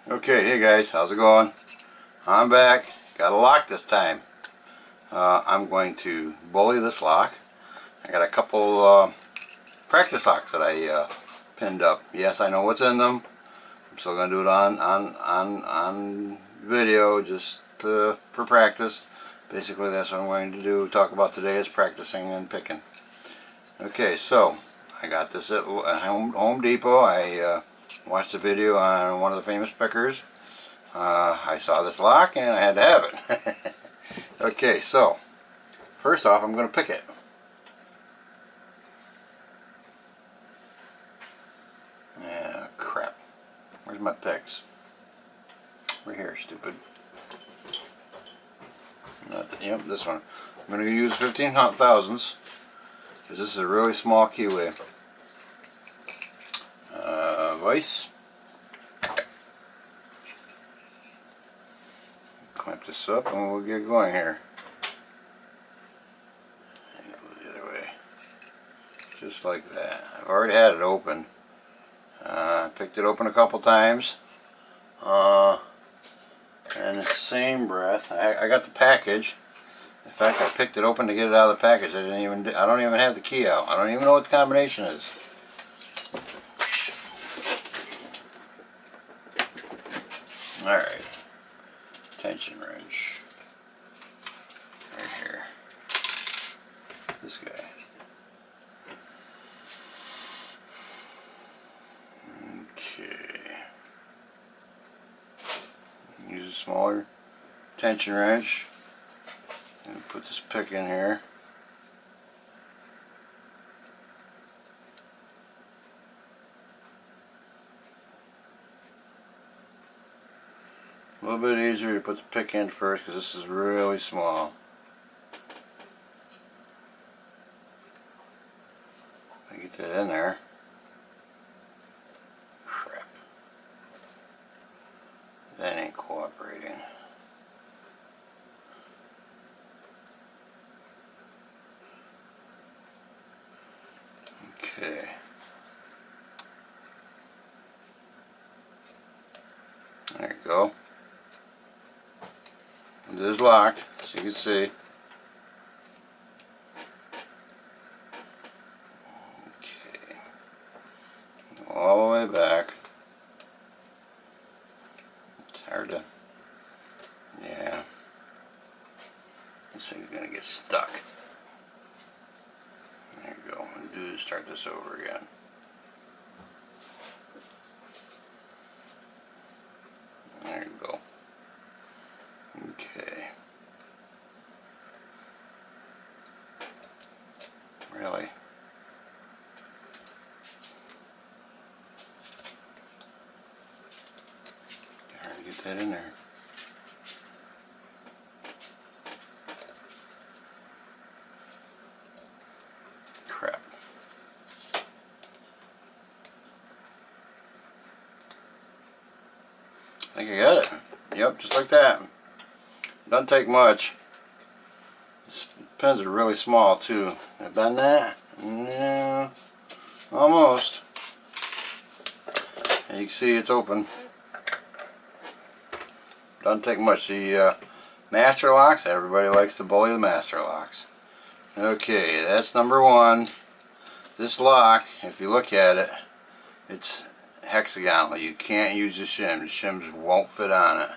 Okay, hey guys, how's it going? I'm back. Got a lock this time. I'm going to bully this lock. I got a couple practice locks that I pinned up. Yes, I know what's in them. I'm still going to do it on video just for practice. Basically, that's what I'm going to do. Talk about today is practicing and picking. Okay, so I got this at Home Depot. I watched a video on one of the famous pickers. I saw this lock and I had to have it. Okay, so first off, I'm going to pick it. Yeah, crap. Where's my picks? Right here, stupid. Yep, this one. I'm going to use 15 thousandths because this is a really small keyway. Vise. Clamp this up and we'll get going here. And go the other way. Just like that. I've already had it open. Picked it open a couple times. And the same breath, I got the package. In fact, I picked it open to get it out of the package. I don't even have the key out. I don't even know what the combination is. Alright. Tension wrench. Right here. This guy. Okay. Use a smaller tension wrench. And put this pick in here. A little bit easier to put the pick in first because this is really small. I get that in there. Crap. That ain't cooperating. Okay. There you go. It is locked, as you can see. Okay. All the way back. It's hard to... Yeah. This thing's gonna get stuck. There you go. And start this over again. There you go. Okay. Really? Hard to get that in there. Crap. I think I got it. Yep, just like that. Doesn't take much. These pins are really small too. Have I done that? Yeah, almost. And you can see it's open. Doesn't take much. The master locks, everybody likes to bully the master locks. Okay, that's number one. This lock, if you look at it, it's hexagonal. You can't use the shim. The shims won't fit on it.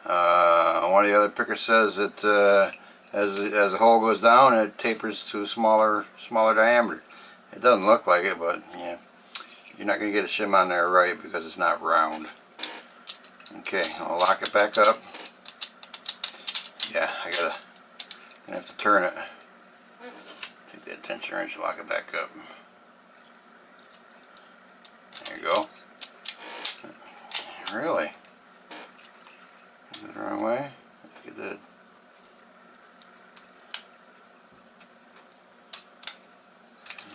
One of the other pickers says that as the hole goes down, it tapers to a smaller diameter. It doesn't look like it, but yeah, you're not going to get a shim on there right because it's not round. Okay, I'll lock it back up. Yeah, I have to turn it. Take that tension wrench and lock it back up. There you go. Really? Is it the wrong way? I think it did.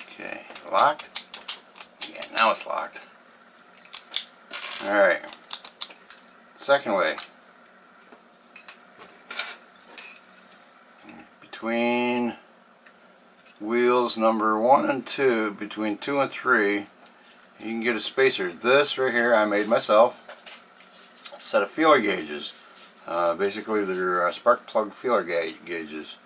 Okay, locked? Yeah, now it's locked. Alright. Second way. Between wheels number 1 and 2, between 2 and 3, you can get a spacer. This right here I made myself. set of feeler gauges. Basically, they're spark plug feeler gauges.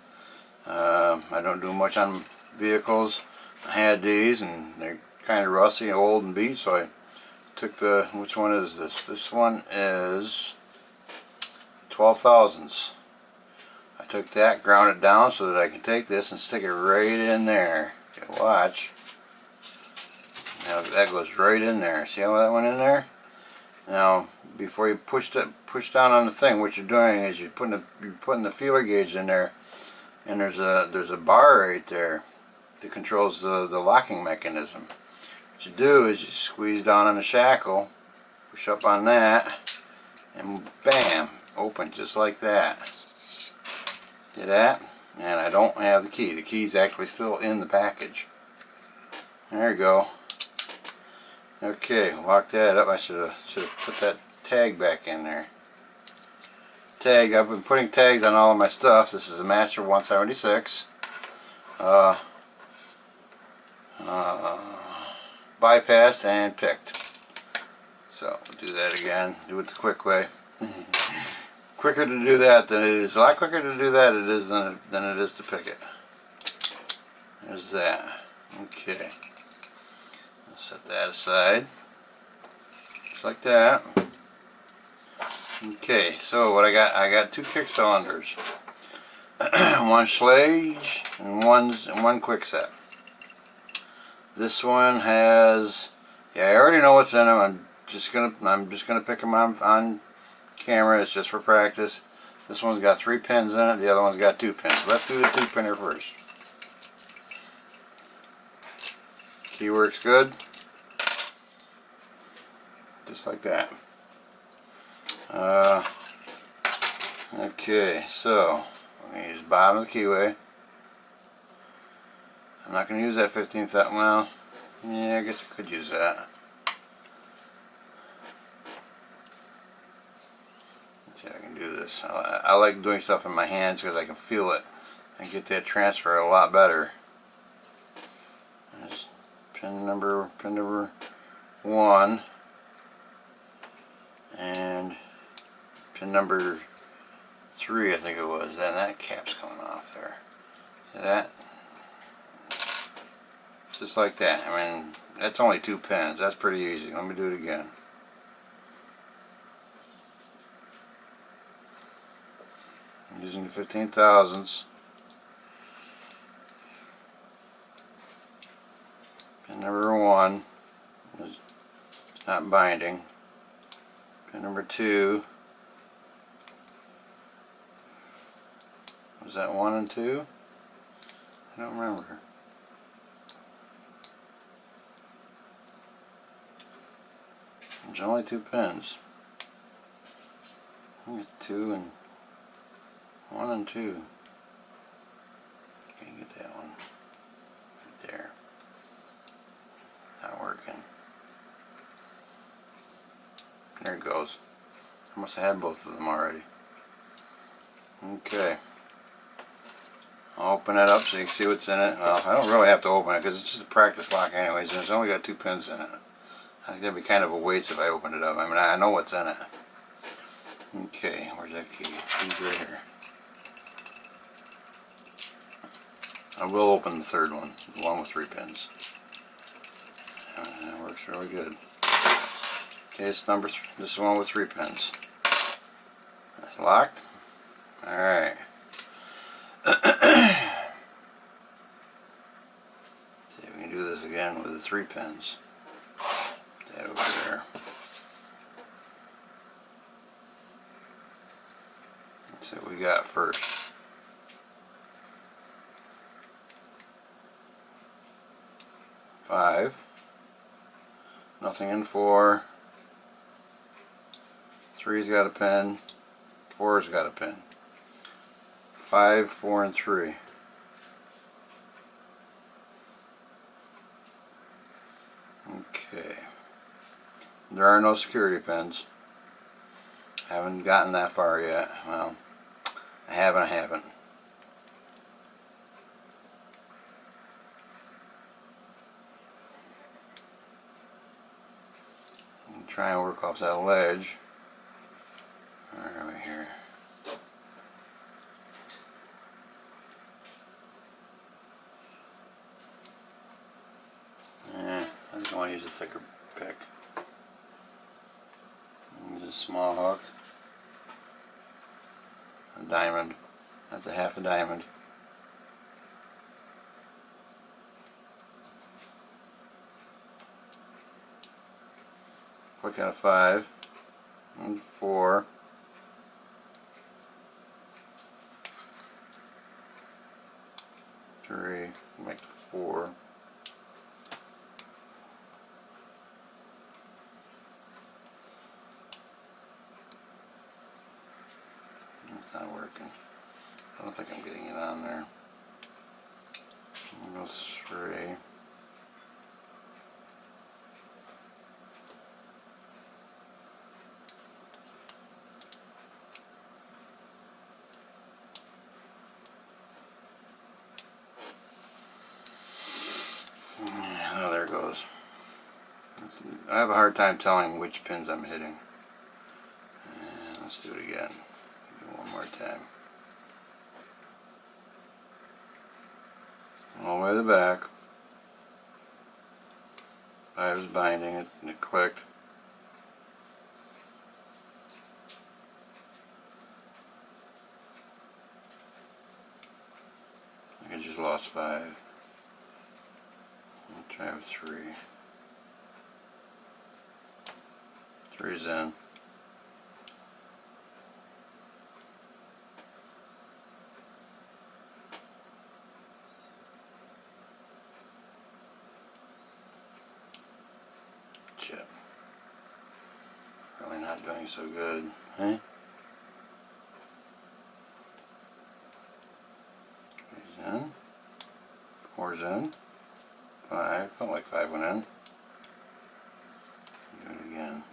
I don't do much on vehicles. I had these, and they're kind of rusty, old, and beat, so I took the, which one is this? This one is 12 thousandths. I took that, ground it down so that I can take this and stick it right in there. Okay, watch. Now that goes right in there. See how that went in there? Now, before you push down on the thing, what you're doing is you're putting the feeler gauge in there, and there's a bar right there that controls the locking mechanism. What you do is you squeeze down on the shackle, push up on that, and bam, open just like that. See that? And I don't have the key. The key's actually still in the package. There you go. Okay, lock that up. I should have put that tag back in there. Tag, I've been putting tags on all of my stuff. This is a Master 176. Bypassed and picked. So we'll do that again. Do it the quick way. Quicker to do that than it is. A lot quicker to do that than it is to pick it. There's that. Okay. I'll set that aside. Just like that. Okay, so what I got two kick cylinders. One Schlage and one quick set. This one has, yeah, I already know what's in them. I'm just gonna pick them on camera. It's just for practice. This one's got 3 pins in it. The other one's got 2 pins. Let's do the 2-pinner first. Key works good. Just like that. Okay, so I'm going to use the bottom of the keyway. I'm not going to use that 15th. Well, yeah, I guess I could use that. Let's see if I can do this. I like doing stuff in my hands because I can feel it and get that transfer a lot better. There's pin number 1 and pin number 3, I think it was. And that cap's coming off there. See that? Just like that. I mean, that's only 2 pins. That's pretty easy. Let me do it again. I'm using the 15 thousandths. Pin number 1 is not binding. Pin number 2. Was that 1 and 2? I don't remember. There's only 2 pins. I think it's 2 and 1 and 2. Can't get that one. Right there. Not working. There it goes. I must have had both of them already. Okay. I'll open it up so you can see what's in it. Well, I don't really have to open it because it's just a practice lock anyways, and it's only got 2 pins in it. I think that'd be kind of a waste if I opened it up. I mean, I know what's in it. Okay, where's that key? Key's right here. I will open the 3rd one, the one with 3 pins. That works really good. Okay, it's this is the one with 3 pins. That's locked. Alright. See if we can do this again with the 3 pins. Put that over there. Let's see what we got first. Five. Nothing in 4. 3's got a pin. 4's got a pin. 5, 4, and 3. Okay. There are no security pins. Haven't gotten that far yet. Well, I haven't. Try and work off that ledge. Where are we here? I think I want to use a thicker pick. Use a small hook. A diamond. That's a half a diamond. Click on a 5 and 4. Three, make 4. It's not working. I don't think I'm getting it on there. Go 3. Oh, there it goes. I have a hard time telling which pins I'm hitting. And let's do it again. Do it one more time. All the way to the back. 5 is binding it, and it clicked. I just lost 5. I'll try with 3. 3's in. Shit. Really not doing so good, eh? 3's in. 4's in. 5. Felt like 5 went in. Do it again.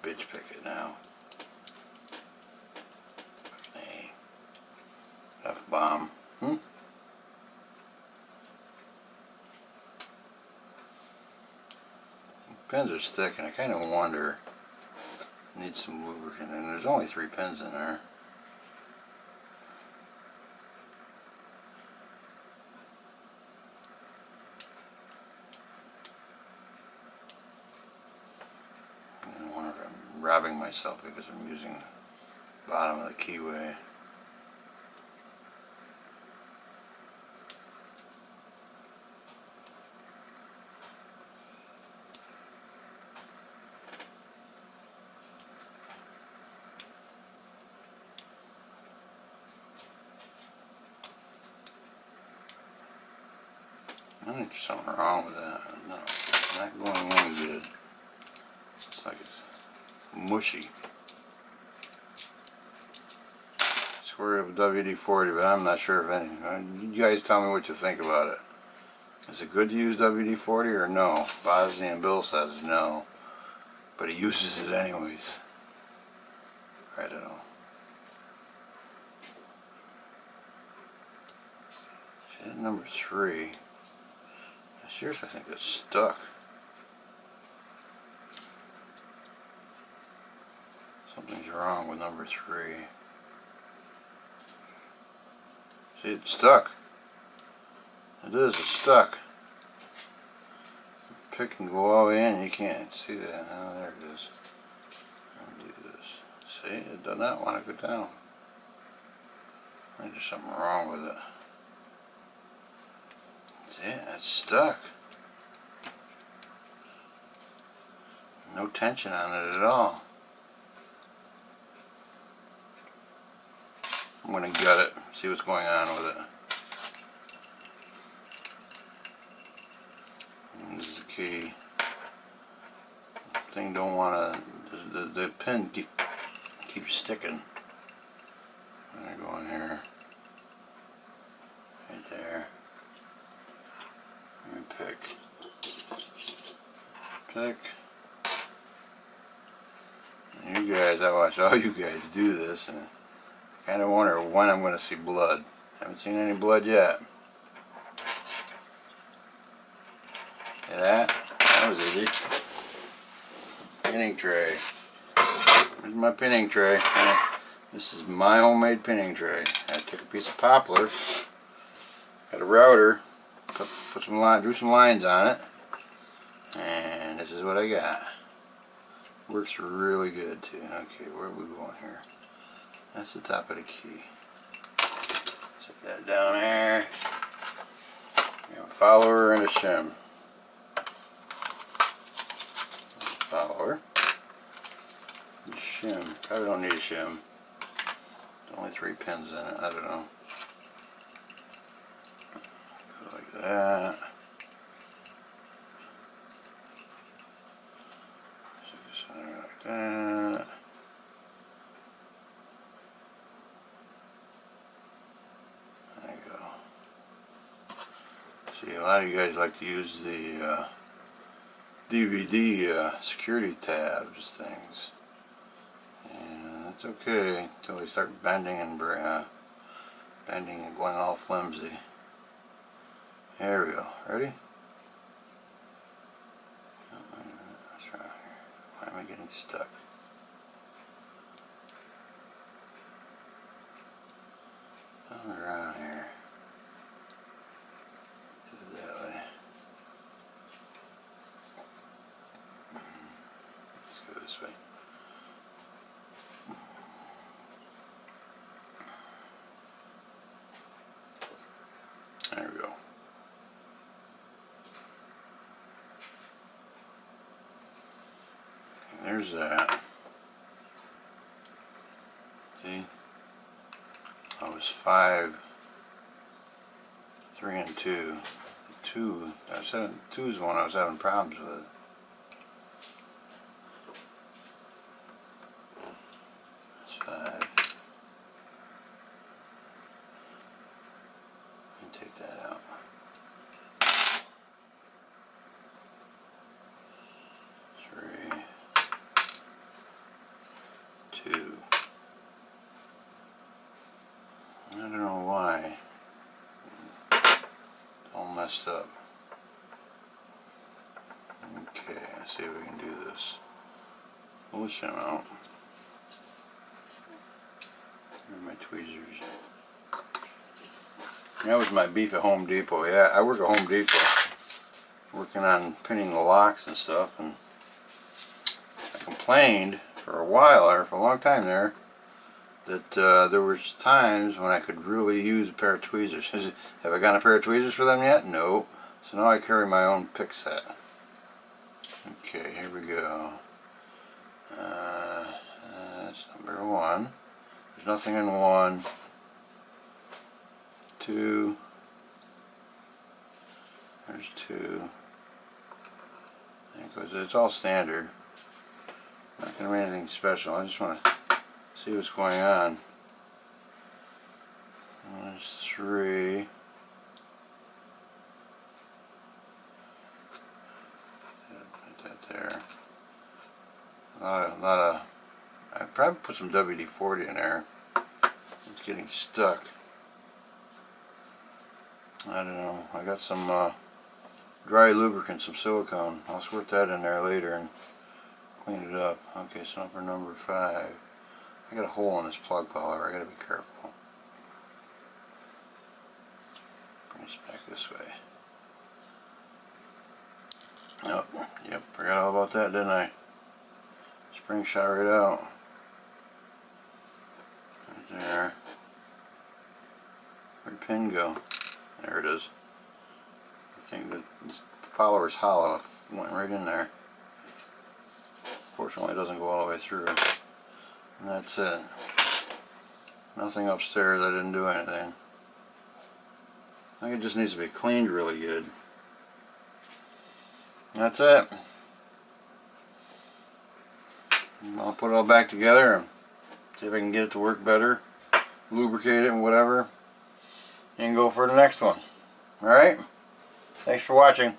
Bitch pick it now. Hey. F-bomb. Pins are sticking. I kind of wonder. Need some lubricant, and there's only 3 pins in there. I wonder if I'm robbing myself because I'm using the bottom of the keyway. I think there's something wrong with that. No, it's not going in good. It's like it's mushy. Square of WD-40, but I'm not sure if any. You guys tell me what you think about it. Is it good to use WD-40 or no? Bosnian Bill says no, but he uses it anyways. I don't know. See, that number 3. I seriously think it's stuck. Something's wrong with number 3. See, it's stuck. It is, it's stuck. Pick can go all the way in, you can't see that. Oh, there it is. I'll do this. See, it does not want to go down. I think there's something wrong with it. See, it's stuck. No tension on it at all. I'm going to gut it, see what's going on with it. And this is the key. The thing don't want to, the pin keeps sticking. I'm going to go in here. Right there. Let me pick. Pick. There you you guys, I watch all you guys do this, and I kind of wonder when I'm going to see blood. Haven't seen any blood yet. See that? That was easy. Pinning tray. Here's my pinning tray. This is my homemade pinning tray. I took a piece of poplar, got a router, put some line, drew some lines on it, and this is what I got. Works really good too. Okay, where are we going here? That's the top of the key. Set that down there. We have a follower and a shim. Follower. And shim. Probably don't need a shim. There's only 3 pins in it. I don't know. Go like that. Like that. There you go. See, a lot of you guys like to use the DVD security tabs things. And that's okay until they start bending and going all flimsy. There we go. Ready? That's right. Why am I getting stuck? Something around here. Do it that way. Let's go this way. There we go. There's that. See? I was 5, 3 and 2. 2 is the one I was having problems with. That's 5. And take that out. 3, 2. I don't know why. It's all messed up. Okay, let's see if we can do this. Pull the shim out. Where are my tweezers? That was my beef at Home Depot. Yeah, I work at Home Depot, working on pinning the locks and stuff, and I complained for a while, or for a long time there, that there was times when I could really use a pair of tweezers. Have I got a pair of tweezers for them yet? No. So now I carry my own pick set. Okay, here we go. That's number 1. There's nothing in 1. 2. There's 2. It's all standard. Not going to be anything special. I just want to see what's going on. There's 3. Put that there. A lot of. I'd probably put some WD-40 in there. It's getting stuck. I don't know. I got some dry lubricant, some silicone. I'll squirt that in there later and clean it up. Okay, so number 5. I got a hole in this plug follower. I gotta be careful. Bring this back this way. Oh, yep, forgot all about that, didn't I? Spring shot right out. Right there. Where'd the pin go? There it is. I think that this follower's hollow. It went right in there. Fortunately, it doesn't go all the way through. And that's it. Nothing upstairs. I didn't do anything. I think it just needs to be cleaned really good. That's it. I'll put it all back together and see if I can get it to work better, lubricate it and whatever, and go for the next one. Alright? Thanks for watching.